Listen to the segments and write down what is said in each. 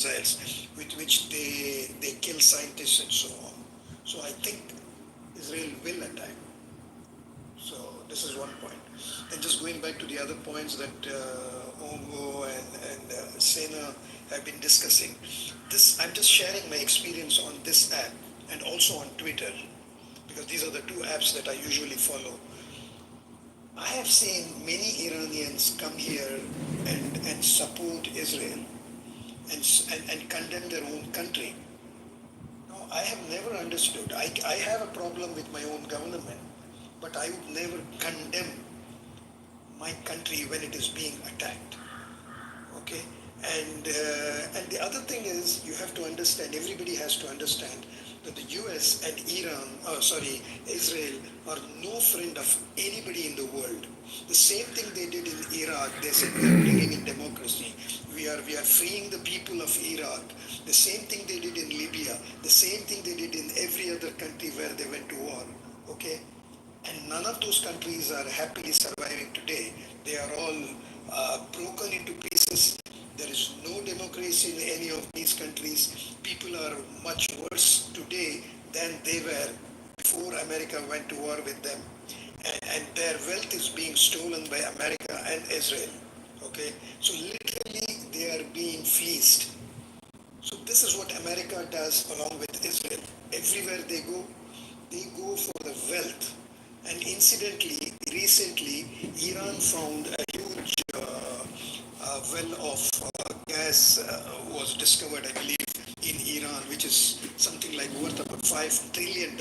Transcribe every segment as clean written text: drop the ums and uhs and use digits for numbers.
missiles with which they kill scientists and so on. So I think Israel will attack. So this is one point. And just going back to the other points that Ongo and Sena have been discussing, this I'm just sharing my experience on this app and also on Twitter because these are the two apps that I usually follow. I have seen many Iranians come here and support Israel and condemn their own country. No, I have never understood. I have a problem with my own government, but I would never condemn my country when it is being attacked. Okay? And the other thing is, you have to understand, everybody has to understand that the US and Israel are no friend of anybody in the world. The same thing they did in Iraq, they said we are bringing in democracy. We are freeing the people of Iraq. The same thing they did in Libya. The same thing they did in every other country where they went to war. Okay? And none of those countries are happily surviving today. They are all broken into pieces. There is no democracy in any of these countries. People are much worse today than they were before America went to war with them. And their wealth is being stolen by America and Israel. Okay? So literally they are being fleeced. So this is what America does along with Israel. Everywhere they go for the wealth. And incidentally, recently, Iran found a huge well of gas was discovered, I believe, in Iran, which is something like worth about $5 trillion.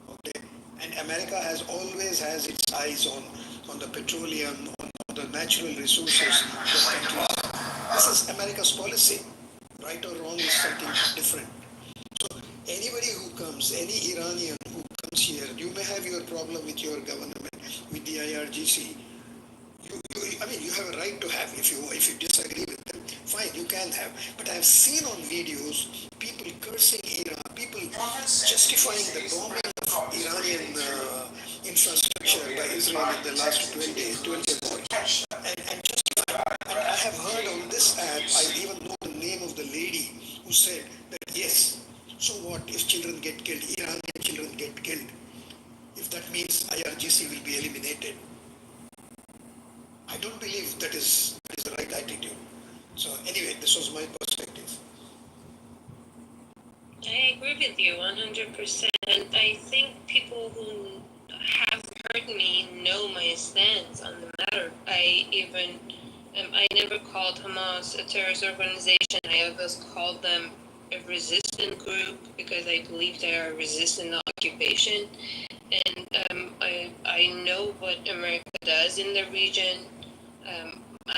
Okay, and America has always has its eyes on the petroleum, on the natural resources of countries. This is America's policy. Right or wrong is something different. So anybody who comes, any Iranian who comes here, you may have your problem with your government, with the IRGC. You have a right to have. If you disagree with them, fine, you can have. But I've seen on videos people cursing Iran, people justifying the bombing of Iranian infrastructure by Israel in the last 20 months. And I have heard on this app, I even know the name of the lady who said that yes, so what if children get killed, Iranian children get killed, if that means IRGC will be eliminated. I don't believe that is the right attitude. So anyway, this was my perspective. I agree with you 100%. I think people who have heard me know my stance on the matter. I never called Hamas a terrorist organization. I always called them a resistant group because I believe they are resistant to occupation. And I know what America does in the region.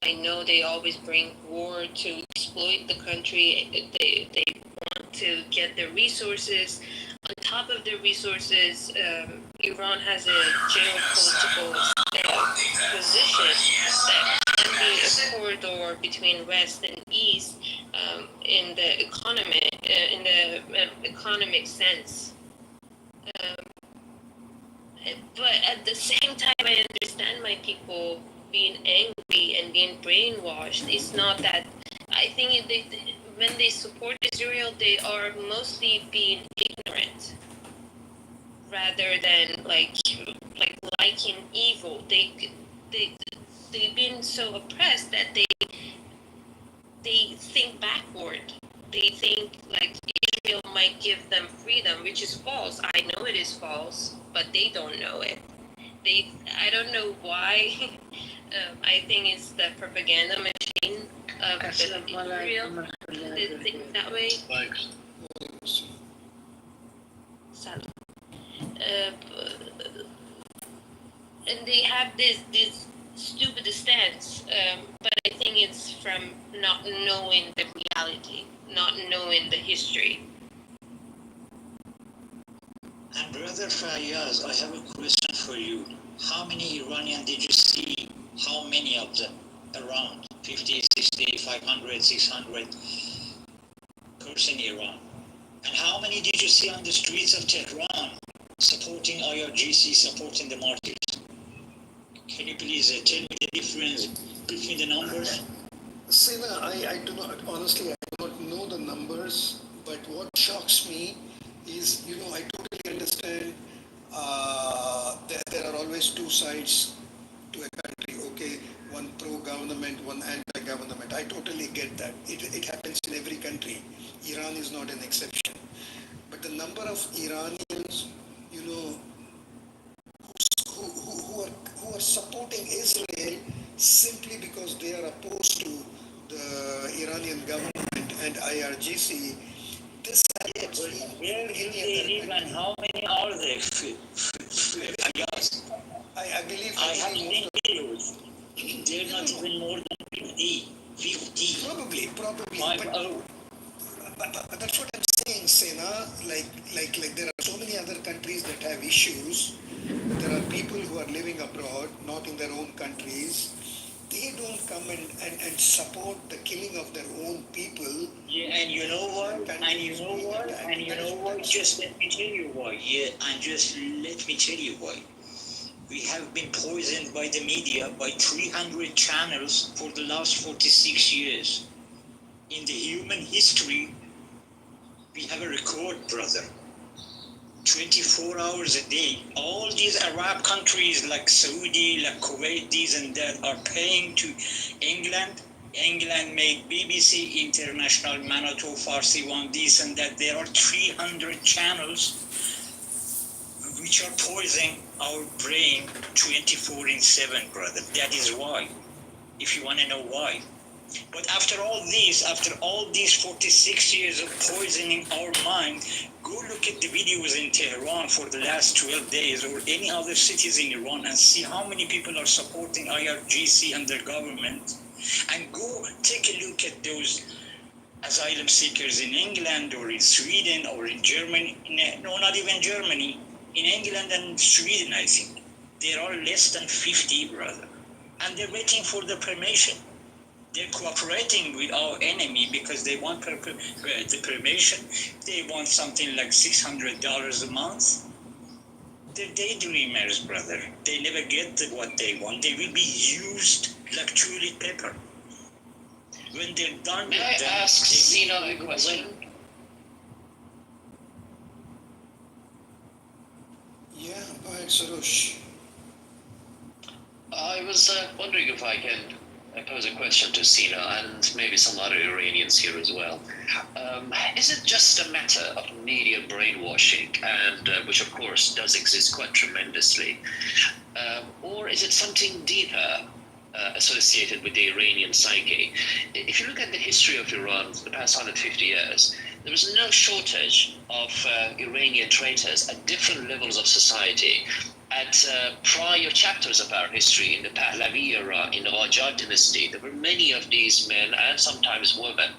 I know they always bring war to exploit the country. They want to get their resources. On top of their resources, Iran has a geopolitical position that can be a corridor between West and East in the economic sense. But at the same time, I understand my people being angry and being brainwashed. It's not that. I think when they support Israel, they are mostly being ignorant rather than liking evil. They've been so oppressed that they think backward. They think like Israel might give them freedom, which is false. I know it is false, but they don't know it. I don't know why. I think it's the propaganda machine of Israel that thinks that way. And they have this stupid stance, but I think it's from not knowing the reality, not knowing the history. And Brother Fayyaz, I have a question for you. How many Iranian did you see? How many of them? Around 50, 60, 500, 600 cursing Iran. And how many did you see on the streets of Tehran supporting IRGC, supporting the martyrs? Can you please tell me the difference between the numbers? Sina, I do not, honestly, I always two sides to a country. Okay, one pro-government, one anti-government. I totally get that. It happens in every country. Iran is not an exception. But the number of Iranians, you know, who are supporting Israel simply because they are opposed to the Iranian government and IRGC, this happens But in where do any they other live and country. how many are there? I believe I have most seen of videos. They're not even more than 50. probably, Five, but oh. But that's what I'm saying, Sena. Like there are so many other countries that have issues. There are people who are living abroad, not in their own countries. They don't come and support the killing of their own people. Yeah, and you know why? And you know why? And you know why? Just let me tell you why. Yeah, and just let me tell you why. We have been poisoned by the media by 300 channels for the last 46 years. In the human history, we have a record, brother. 24 hours a day. All these Arab countries like Saudi, like Kuwait, these and that are paying to England. England made BBC International, Manato, Farsi One, this and that. There are 300 channels which are poisoning our brain 24/7, brother. That is why. If you want to know why. But after all these 46 years of poisoning our mind, go look at the videos in Tehran for the last 12 days or any other cities in Iran and see how many people are supporting IRGC and their government. And go take a look at those asylum seekers in England or in Sweden or in Germany. No, not even Germany. In England and Sweden, I think. There are less than 50, brother. And they're waiting for the permission. They're cooperating with our enemy because they want the permission. They want something like $600 a month. They're daydreamers, brother. They never get what they want. They will be used like toilet paper. When they're done May with I them, ask they Sina will a go question? away. Yeah, go ahead, Sarosh. I was wondering if I can pose a question to Sina and maybe some other Iranians here as well. Is it just a matter of media brainwashing, and which of course does exist quite tremendously, or is it something deeper associated with the Iranian psyche? If you look at the history of Iran for the past 150 years, there was no shortage of Iranian traitors at different levels of society. At prior chapters of our history, in the Pahlavi era, in the Qajar dynasty, there were many of these men and sometimes women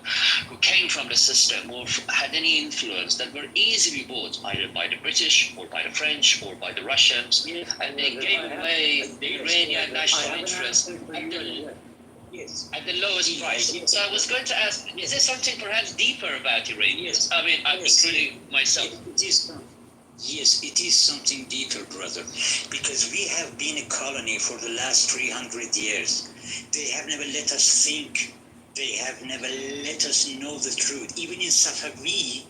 who came from the system or had any influence that were easily bought either by the British or by the French or by the Russians, and they gave away the Iranian national interest at the lowest price. So I was going to ask, is there something perhaps deeper about Iranians? I mean, I'm really myself. Yes, it is something deeper, brother, because we have been a colony for the last 300 years. They have never let us think. They have never let us know the truth. Even in Safavi,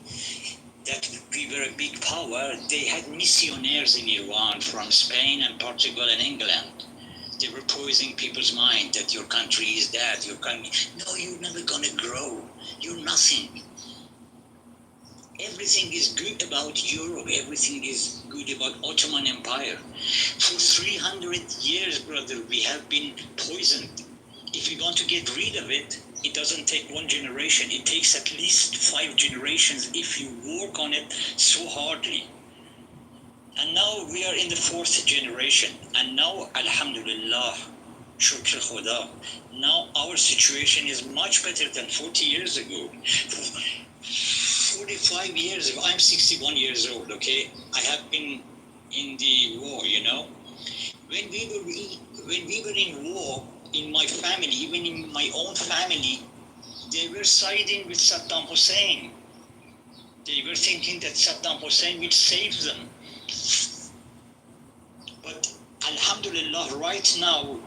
that we were a big power, they had missionaries in Iran from Spain and Portugal and England. They were poisoning people's mind that your country is that, your country. No, you're never going to grow. You're nothing. Everything is good about Europe. Everything is good about Ottoman Empire. For 300 years, brother, we have been poisoned. If we want to get rid of it, it doesn't take one generation. It takes at least 5 generations if you work on it so hardly. And now we are in the 4th generation. And now, alhamdulillah, shukr khuda, now our situation is much better than 40 years ago. 45 years ago, I'm 61 years old, okay? I have been in the war, you know? When we were in war, in my family, even in my own family, they were siding with Saddam Hussein. They were thinking that Saddam Hussein will save them. But alhamdulillah, right now,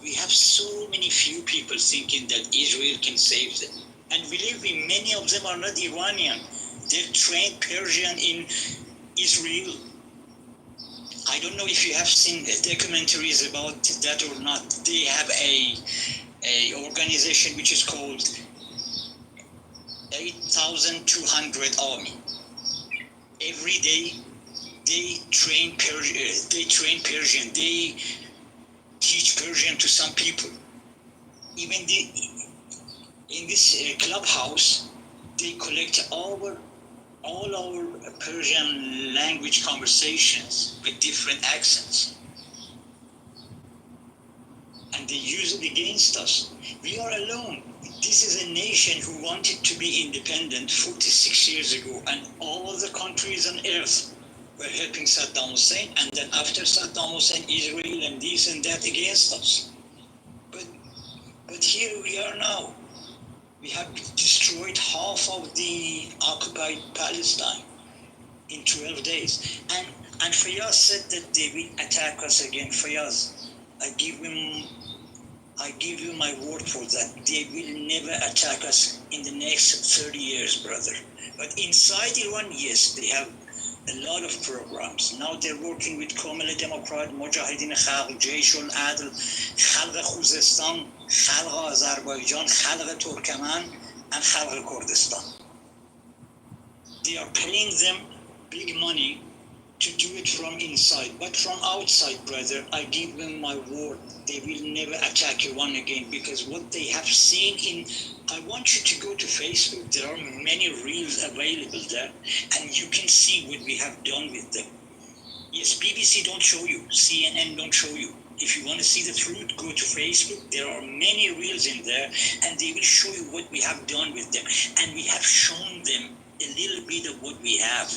we have so many few people thinking that Israel can save them. And believe me, many of them are not Iranian. They're trained Persian in Israel. I don't know if you have seen documentaries about that or not. They have a organization which is called 8,200 Army. Every day they train Persian. They teach Persian to some people. Even in this clubhouse, they collect all our Persian language conversations with different accents. And they use it against us. We are alone. This is a nation who wanted to be independent 46 years ago, and all the countries on earth were helping Saddam Hussein, and then after Saddam Hussein, Israel and this and that against us. But here we are now. We have destroyed half of the occupied Palestine in 12 days. And Fayaz said that they will attack us again. Fayaz, I give you my word for that. They will never attack us in the next 30 years, brother. But inside Iran, yes, they have a lot of programs. Now they're working with Komil Demokrat, Mujahideen Khalq, Jaysh al-Adl, Khalq Khuzestan, Khalq Azerbaijan, Khalq Turkmen, and Khalq Kurdistan. They are paying them big money to do it from inside. But from outside, brother, I give them my word, they will never attack Iran again, because what they have seen I want you to go to Facebook. There are many reels available there, and you can see what we have done with them. Yes, BBC don't show you, CNN don't show you. If you want to see the truth, go to Facebook. There are many reels in there, and they will show you what we have done with them. And we have shown them a little bit of what we have.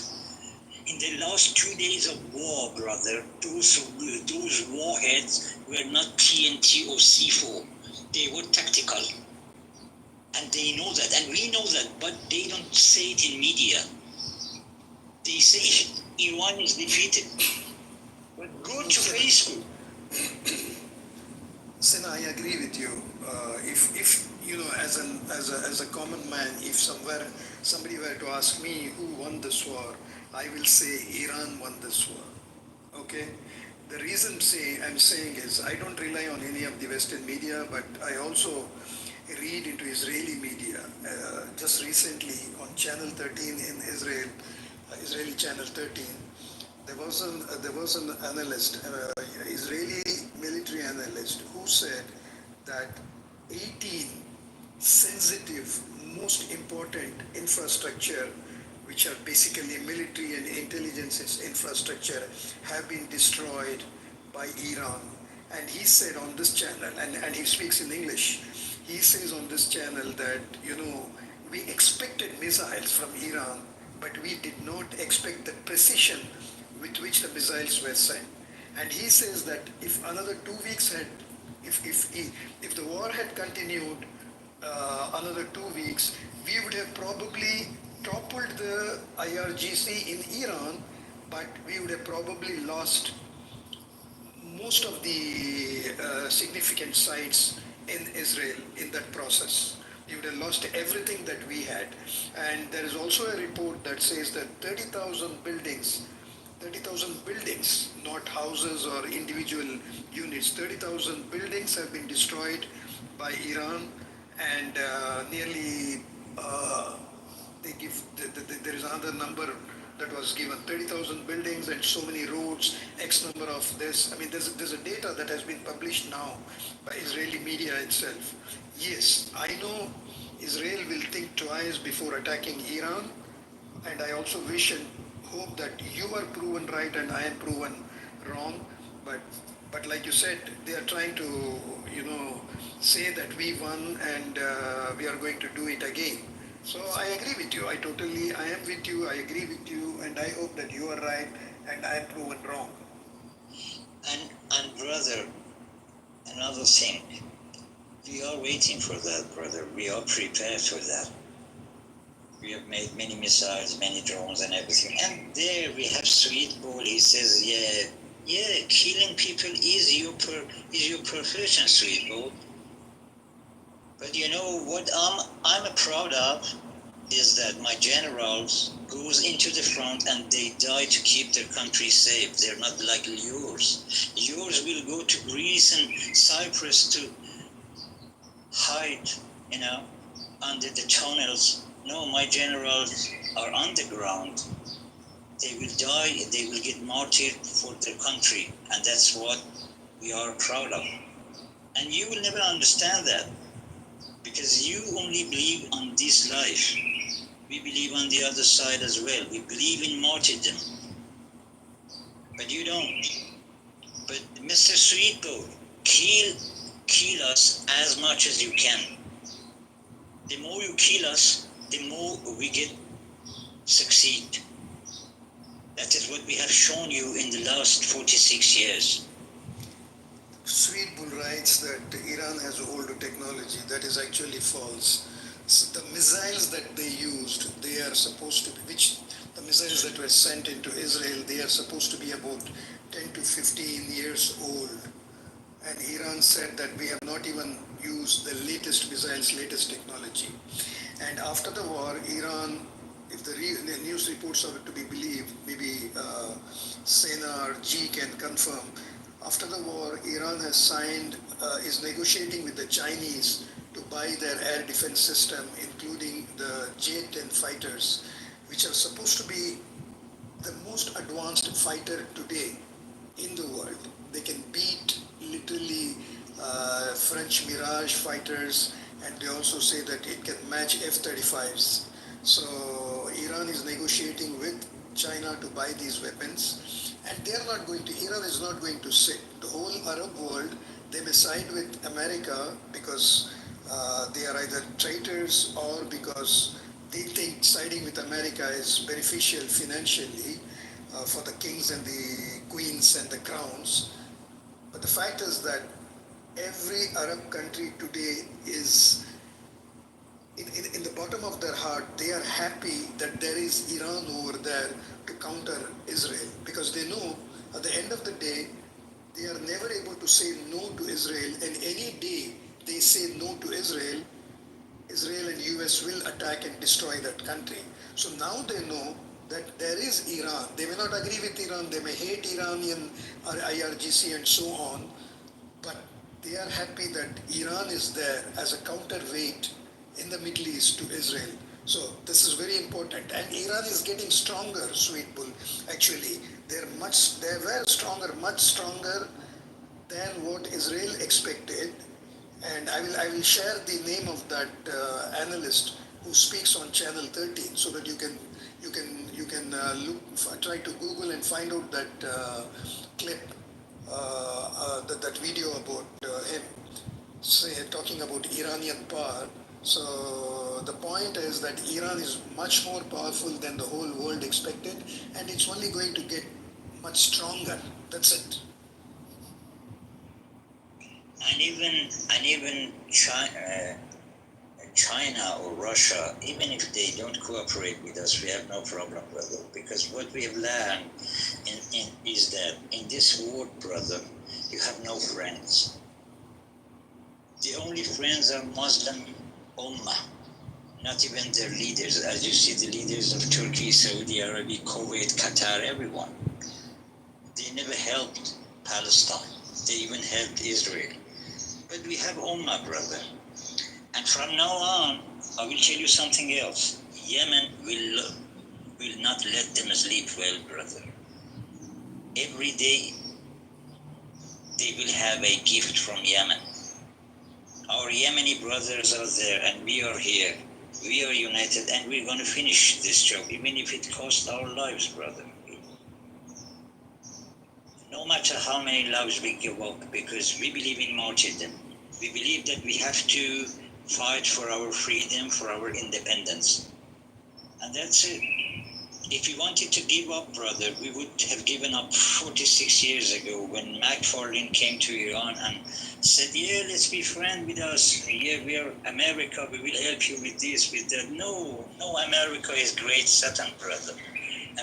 In the last 2 days of war, brother, those warheads were not TNT or C4. They were tactical. And they know that, and we know that, but they don't say it in media. They say Iran is defeated. But go to Facebook. Sina, I agree with you. If you know, as a common man, if somebody were to ask me who won this war, I will say Iran won this war. Okay? The reason I'm saying is I don't rely on any of the Western media, but I also read into Israeli media. Just recently on Channel 13 in Israel, Israeli Channel 13, there was an analyst, Israeli military analyst, who said that 18 sensitive, most important infrastructure, which are basically military and intelligence infrastructure, have been destroyed by Iran. And he said on this channel, and he speaks in English, he says on this channel that, we expected missiles from Iran, but we did not expect the precision with which the missiles were sent. And he says that if another 2 weeks if the war had continued another 2 weeks, we would have probably toppled the IRGC in Iran, but we would have probably lost most of the significant sites in Israel in that process. We would have lost everything that we had. And there is also a report that says that 30,000 buildings, not houses or individual units, 30,000 buildings have been destroyed by Iran, and nearly, there is another number that was given, 30,000 buildings and so many roads, X number of this. I mean, there's a data that has been published now by Israeli media itself. Yes, I know Israel will think twice before attacking Iran, and I also wish and hope that you are proven right and I am proven wrong. But like you said, they are trying to, say that we won and we are going to do it again. So I agree with you. I am with you. I agree with you, and I hope that you are right and I am proven wrong. And brother, another thing, we are waiting for that, brother. We are prepared for that. We have made many missiles, many drones and everything. And there we have Sweetball. He says, yeah, killing people is your profession, Sweetball. But you know what I'm proud of? is that my generals goes into the front and they die to keep their country safe. They're not like yours. Yours will go to Greece and Cyprus to hide, under the tunnels. No, my generals are underground. They will die, they will get martyred for their country, and that's what we are proud of. And you will never understand that, because you only believe on this life. We believe on the other side as well. We believe in martyrdom, but you don't. But Mr. Sweetbo, kill us as much as you can. The more you kill us, the more we succeed. That is what we have shown you in the last 46 years. Sweet Bull writes that Iran has older technology. That is actually false. So the missiles that they used, they are supposed to be, the missiles that were sent into Israel, they are supposed to be about 10 to 15 years old. And Iran said that we have not even used the latest missiles, latest technology. And after the war, Iran, if the news reports are to be believed, maybe Sena or G can confirm, after the war, Iran has signed, is negotiating with the Chinese to buy their air defense system, including the J-10 fighters, which are supposed to be the most advanced fighter today in the world. They can beat literally French Mirage fighters, and they also say that it can match F-35s. So Iran is negotiating with China to buy these weapons, and Iran is not going to sit. The whole Arab world, they may side with America because they are either traitors or because they think siding with America is beneficial financially for the kings and the queens and the crowns. But the fact is that every Arab country today is, in the bottom of their heart, they are happy that there is Iran over there to counter Israel, because they know at the end of the day, they are never able to say no to Israel, and any day they say no to Israel, Israel and US will attack and destroy that country. So now they know that there is Iran. They may not agree with Iran, they may hate Iranian or IRGC and so on, but they are happy that Iran is there as a counterweight in the Middle East to Israel. So this is very important. And Iran is getting stronger, Sweet Bull. Actually, they were stronger, much stronger than what Israel expected. And I will share the name of that analyst who speaks on Channel 13, so that you can try to Google and find out that clip, that video about him talking about Iranian power. So the point is that Iran is much more powerful than the whole world expected, and it's only going to get much stronger. That's it. And even China or Russia, even if they don't cooperate with us, we have no problem, brother. Because what we have learned is that in this world, brother, you have no friends. The only friends are Muslim Ummah, not even their leaders. As you see, the leaders of Turkey, Saudi Arabia, Kuwait, Qatar, everyone. They never helped Palestine. They even helped Israel. But we have Ummah, brother. And from now on, I will tell you something else. Yemen will not let them sleep well, brother. Every day, they will have a gift from Yemen. Our Yemeni brothers are there, and we are here. We are united, and we're going to finish this job, even if it costs our lives, brother. No matter how many lives we give up, because we believe in martyrdom. We believe that we have to fight for our freedom, for our independence. And that's it. If we wanted to give up, brother, we would have given up 46 years ago when McFarlane came to Iran and said, yeah, let's be friends with us. Yeah, we are America. We will help you with this, with that. No, America is great Satan, brother.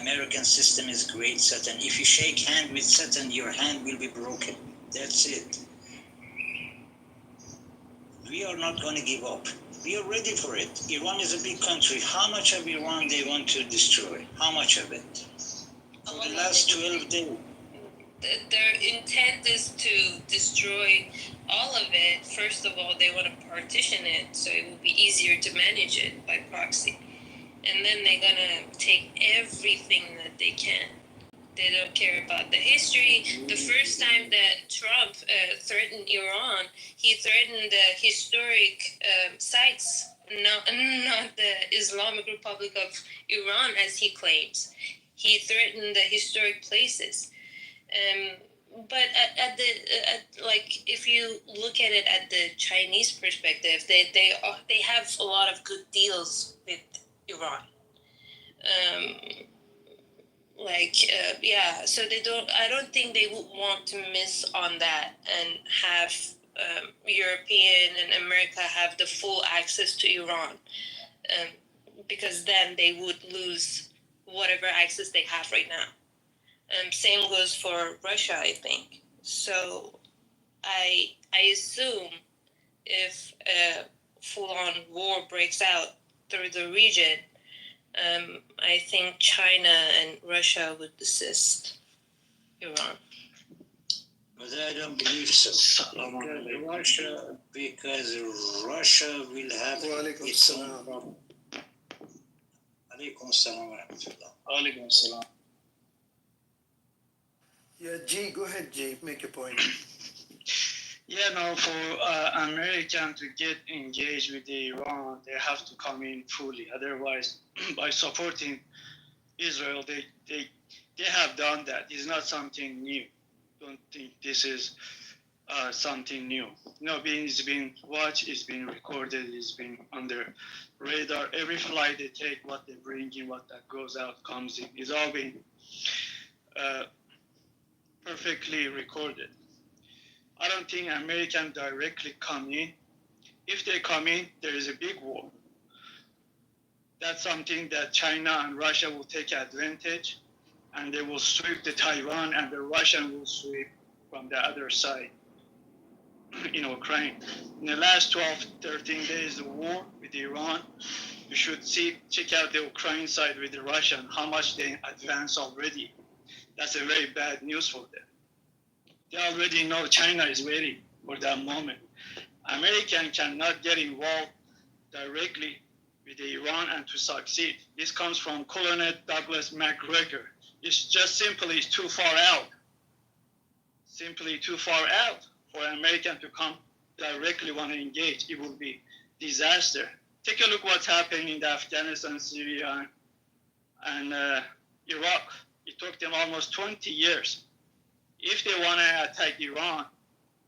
American system is great Satan. If you shake hand with Satan, your hand will be broken. That's it. We are not going to give up. We are ready for it. Iran is a big country. How much of Iran they want to destroy? How much of it? For the last 12 days. Their intent is to destroy all of it. First of all, they want to partition it so it will be easier to manage it by proxy. And then they're gonna take everything that they can. They don't care about the history. The first time that Trump threatened Iran, he threatened the historic sites, not the Islamic Republic of Iran, as he claims. He threatened the historic places. But like if you look at it at the Chinese perspective, they have a lot of good deals with Iran. So they don't. I don't think they would want to miss on that and have European and America have the full access to Iran, because then they would lose whatever access they have right now. Same goes for Russia, I think. So I assume if a full-on war breaks out through the region, I think China and Russia would assist Iran. But I don't believe so. Because Russia will have Walaikum its own salam. problem. Alaikum salam wa rahmatullah. Alaikum salam. Yeah, G, go ahead, G, make your point. Yeah, no, for American to get engaged with Iran, they have to come in fully. Otherwise, by supporting Israel, they have done that. It's not something new. Don't think this is something new. No, it's been watched, it's been recorded, it's been under radar. Every flight they take, what they bring in, what that goes out, comes in, it's all been perfectly recorded. I don't think Americans directly come in. If they come in, there is a big war. That's something that China and Russia will take advantage, and they will sweep the Taiwan, and the Russian will sweep from the other side in Ukraine. In the last 12, 13 days of war with Iran, you should check out the Ukraine side with the Russian, how much they advance already. That's a very bad news for them. They already know China is waiting for that moment. American cannot get involved directly with Iran and to succeed. This comes from Colonel Douglas MacGregor. It's just simply too far out. Simply too far out for American to come directly want to engage. It will be disaster. Take a look what's happening in Afghanistan, Syria, and Iraq. It took them almost 20 years. If they want to attack Iran,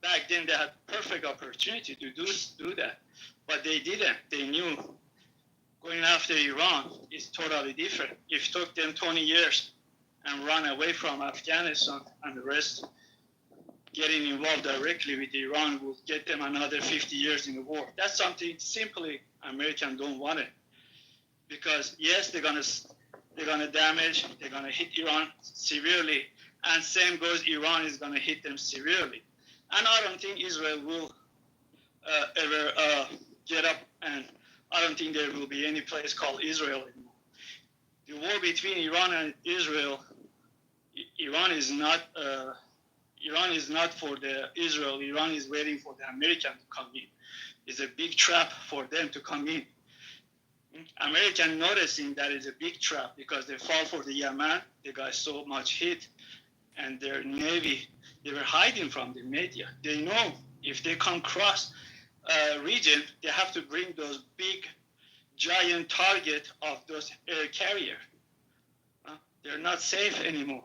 back then they had perfect opportunity to do that. But they didn't. They knew going after Iran is totally different. If it took them 20 years and run away from Afghanistan and the rest, getting involved directly with Iran will get them another 50 years in the war. That's something simply Americans don't want it. Because yes, they're gonna damage, they're gonna hit Iran severely, and same goes, Iran is gonna hit them severely. And I don't think Israel will ever get up, and I don't think there will be any place called Israel anymore. The war between Iran and Israel, Iran is not for the Israel. Iran is waiting for the American to come in. It's a big trap for them to come in. American noticing that is a big trap because they fall for the Yemen. They got so much hit, and their navy, they were hiding from the media. They know if they come across a region, they have to bring those big, giant target of those air carrier. They're not safe anymore.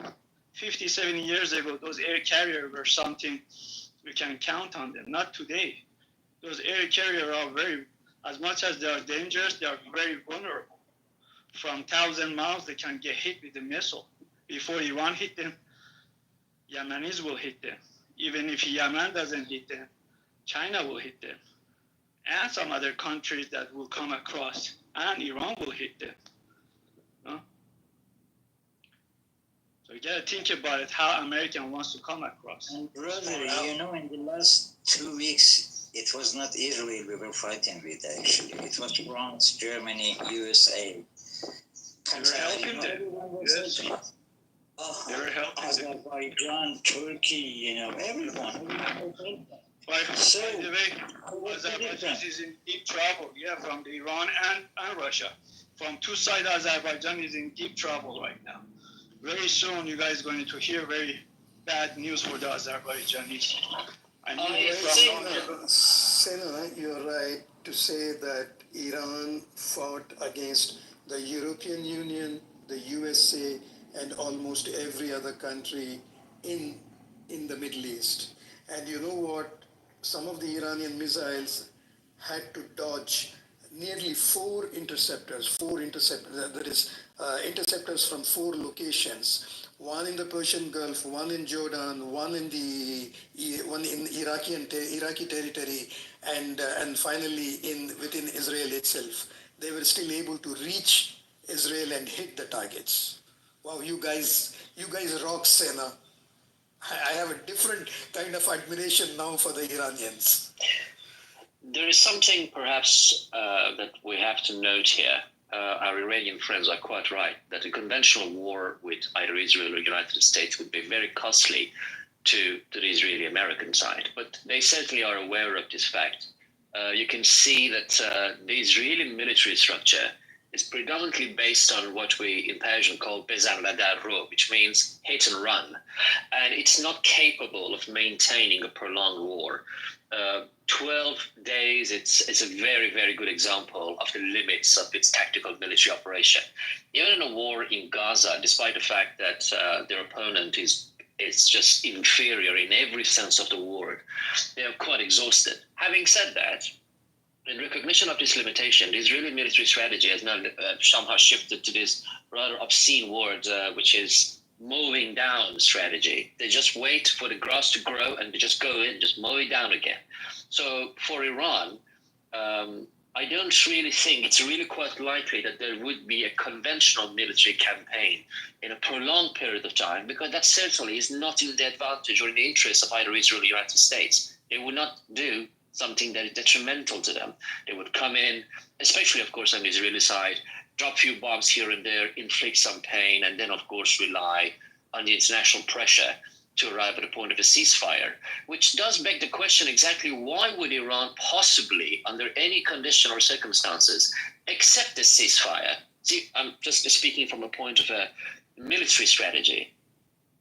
50, 70 years ago, those air carriers were something we can count on them. Not today. Those air carriers are very, as much as they are dangerous, they are very vulnerable. From 1,000 miles, they can get hit with a missile. Before Iran hit them, Yemenis will hit them. Even if Yemen doesn't hit them, China will hit them. And some other countries that will come across, and Iran will hit them. So you gotta think about it, how American wants to come across. And brother, in the last 2 weeks, it was not Israel we were fighting with, actually. It was France, Germany, USA. They were helping them. Everyone was Yes. helping. Oh, They were helping them. Azerbaijan, Turkey, everyone was helping. By So, the way, what's the Azerbaijan difference? is in deep trouble, from the Iran and Russia. From two sides, Azerbaijan is in deep trouble right now. Very soon, you guys are going to hear very bad news for the Azerbaijanis. And Sena, you're right to say that Iran fought against the European Union, the USA, and almost every other country in the Middle East. And you know what? Some of the Iranian missiles had to dodge nearly four interceptors, that is, interceptors from four locations, one in the Persian Gulf, one in Jordan, one in Iraqi territory, and finally within Israel itself. They were still able to reach Israel and hit the targets. Wow, you guys rock, Sena. I have a different kind of admiration now for the Iranians. There is something perhaps that we have to note here. Our Iranian friends are quite right that a conventional war with either Israel or United States would be very costly to the Israeli-American side. But they certainly are aware of this fact. You can see that the Israeli military structure is predominantly based on what we in Persian call bezan va darro, which means hit and run. And it's not capable of maintaining a prolonged war. 12 days, it's a very, very good example of the limits of its tactical military operation. Even in a war in Gaza, despite the fact that their opponent is just inferior in every sense of the word, they are quite exhausted. Having said that, in recognition of this limitation, the Israeli military strategy has now somehow shifted to this rather obscene word, which is mowing down strategy. They just wait for the grass to grow and they just go in, just mow it down again. So for Iran, I don't really think it's really quite likely that there would be a conventional military campaign in a prolonged period of time, because that certainly is not in the advantage or in the interest of either Israel or the United States. They would not do something that is detrimental to them. They would come in, especially, of course, on the Israeli side, drop a few bombs here and there, inflict some pain, and then, of course, rely on the international pressure to arrive at a point of a ceasefire, which does beg the question exactly why would Iran possibly, under any condition or circumstances, accept a ceasefire? See, I'm just speaking from a point of a military strategy.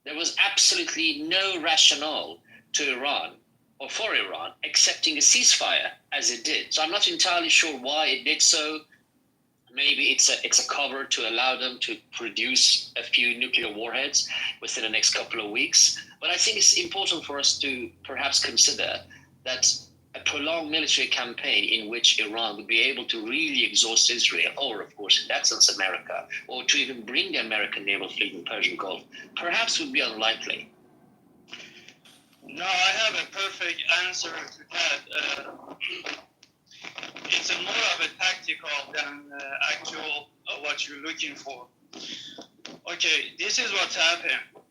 There was absolutely no rationale to Iran or for Iran accepting a ceasefire as it did. So I'm not entirely sure why it did so. Maybe it's a cover to allow them to produce a few nuclear warheads within the next couple of weeks. But I think it's important for us to perhaps consider that a prolonged military campaign in which Iran would be able to really exhaust Israel, or of course in that sense America, or to even bring the American naval fleet in the Persian Gulf, perhaps would be unlikely. No, I have a perfect answer to that. It's more of a tactical than actual what you're looking for. Okay, this is what's happened.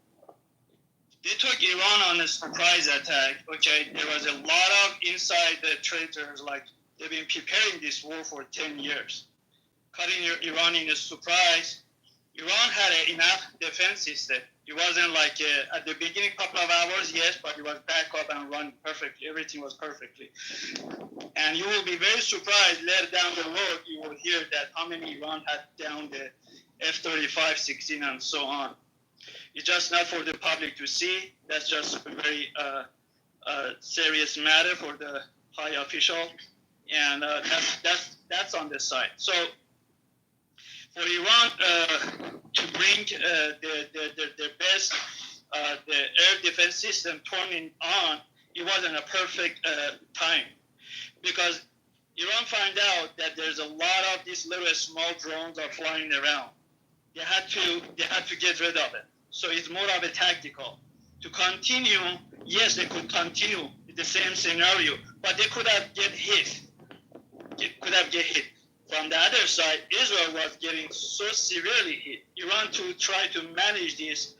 They took Iran on a surprise attack. Okay, there was a lot of inside the traitors, like they've been preparing this war for 10 years. Cutting Iran in a surprise. Iran had enough defense system. It wasn't like at the beginning, couple of hours, yes, but it was back up and running perfectly. Everything was perfectly. And you will be very surprised later down the road, you will hear that how many Iran had down the F-35, 16, and so on. It's just not for the public to see. That's just a very serious matter for the high official. And that's on the side. So for Iran to bring the best the air defense system turning on, it wasn't a perfect time, because Iran found out that there's a lot of these little small drones are flying around. They had to get rid of it. So it's more of a tactical. To continue, yes, they could continue the same scenario, but they could have get hit. From the other side, Israel was getting so severely hit. Iran to try to manage this,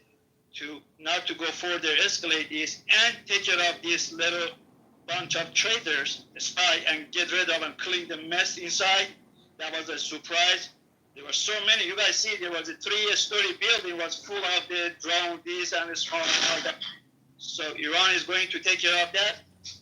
to not to go further, escalate this, and take care of this little bunch of traders, spy, and get rid of and clean the mess inside. That was a surprise. There were so many. You guys see, there was a 3-story building was full of the drone, this and so on and all that. So Iran is going to take care of that.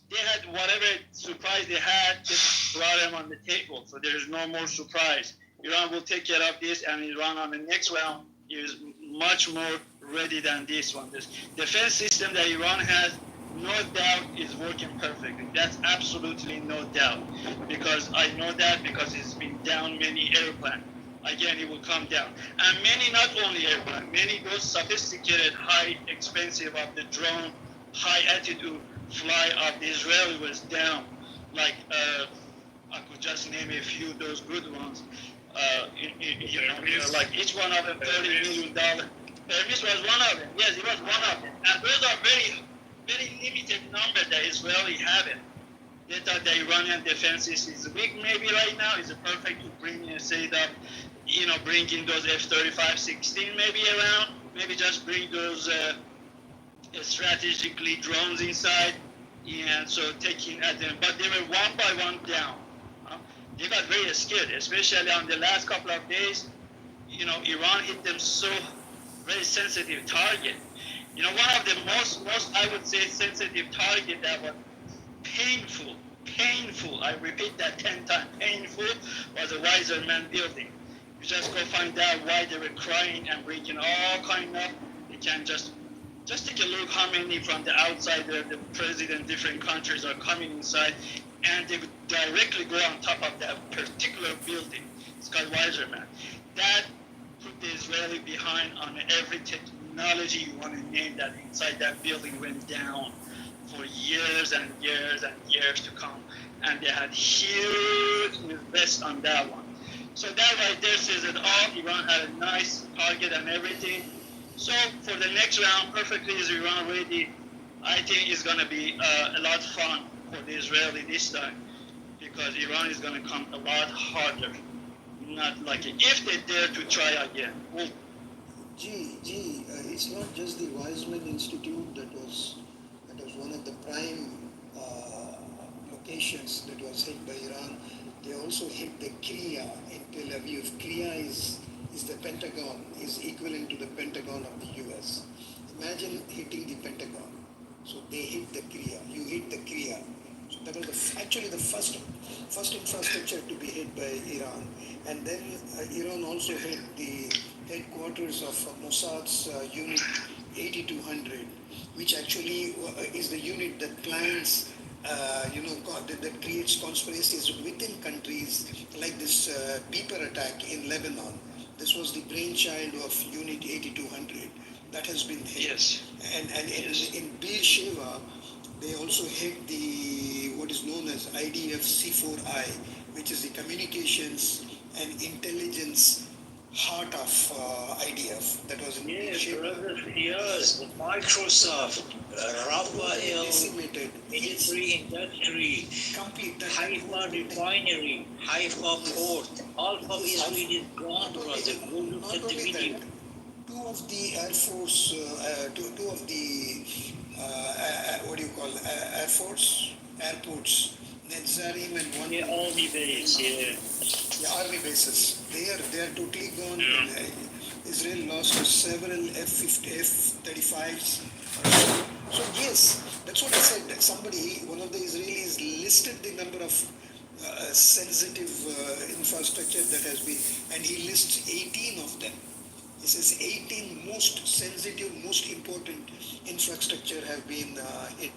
They had whatever surprise they had, just brought them on the table. So there is no more surprise. Iran will take care of this, and Iran on the next round is much more ready than this one. This defense system that Iran has, no doubt, is working perfectly. That's absolutely no doubt, because I know that because it's been down many airplanes. Again, it will come down. And many, not only airplanes, many those sophisticated, high, expensive of the drone, high altitude fly of the Israeli was down. Like, I could just name a few of those good ones. Like each one of them $30 million. Hermes was one of them. Yes, it was one of them. And those are very, very limited number that Israeli have it. They thought the Iranian defense is weak maybe right now. Is it perfect to bring and say that, bringing those F-35-16 maybe around. Maybe just bring those strategically drones inside. And so taking at them. But they were one by one down. They got very scared, especially on the last couple of days. Iran hit them so very sensitive target. One of the most I would say sensitive target that was painful, I repeat that 10 times, painful, was a Weiserman building. You just go find out why they were crying and breaking all kind of, you can just take a look how many from the outside, the president, different countries are coming inside, and they would directly go on top of that particular building. It's called Weiserman. That put the Israeli behind on every technology you want to name that inside that building went down for years and years and years to come. And they had huge invest on that one. So that right there says it all. Iran had a nice target and everything. So for the next round, perfectly is Iran ready. I think it's going to be a lot of fun for the Israeli this time, because Iran is going to come a lot harder. Not like if they dare to try again. Well, it's not just the Weizmann Institute that was one of the prime locations that was hit by Iran. They also hit the Kriya in Tel Aviv. Kriya is the Pentagon, is equivalent to the Pentagon of the US. Imagine hitting the Pentagon. So they hit the Kriya. You hit the Kriya. So that was actually the first infrastructure to be hit by Iran. And then Iran also hit the headquarters of Mossad's Unit 8200, which actually is the unit that plans, that creates conspiracies within countries, like this Beeper attack in Lebanon. This was the brainchild of Unit 8200 that has been hit. Yes. And in Beersheba, they also hit the what is known as IDF C4I, which is the communications and intelligence heart of IDF. That was in Beersheba. Yes, Microsoft, Rafael, Decimated. military industry, Complete. Haifa refinery, Haifa port, all of Israel is gone, brother. Go look Not at the only video. that, two of the Air Force, two of the Air Force airports, Netzarim and one. The army base, yeah. The army bases. They are totally gone. Israel lost several F-35s. So yes, that's what I said. One of the Israelis listed the number of sensitive infrastructure that has been, and he lists 18 of them. He says 18 most sensitive, most important infrastructure have been hit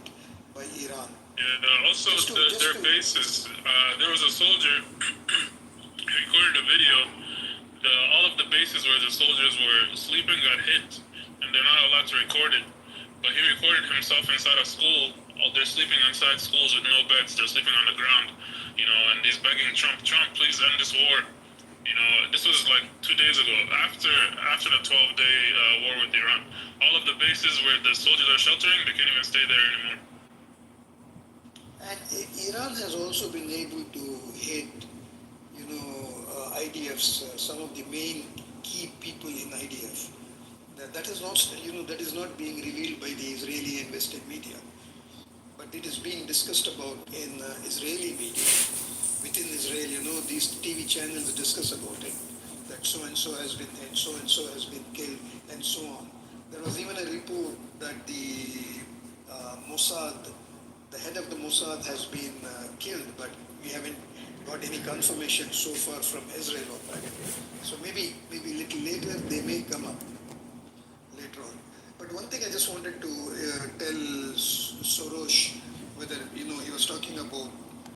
by Iran. Yeah, also their bases. There was a soldier he recorded a video. All of the bases where the soldiers were sleeping got hit, and they're not allowed to record it. But he recorded himself inside a school. They're sleeping inside schools with no beds. They're sleeping on the ground, and he's begging Trump, please end this war. This was like 2 days ago, after the 12-day war with Iran. All of the bases where the soldiers are sheltering, they can't even stay there anymore. And Iran has also been able to hit, IDF's, some of the main key people in IDF. That is not being revealed by the Israeli and Western media. But but it is being discussed about in Israeli media. Within Israel, these TV channels discuss about it, that so and so has been hit, so and so has been killed, and so on. There was even a report that the Mossad, the head of the Mossad, has been killed, but we haven't got any confirmation so far from Israel of that. So maybe a little later they may come up later on. But one thing I just wanted to tell Soros, whether he was talking about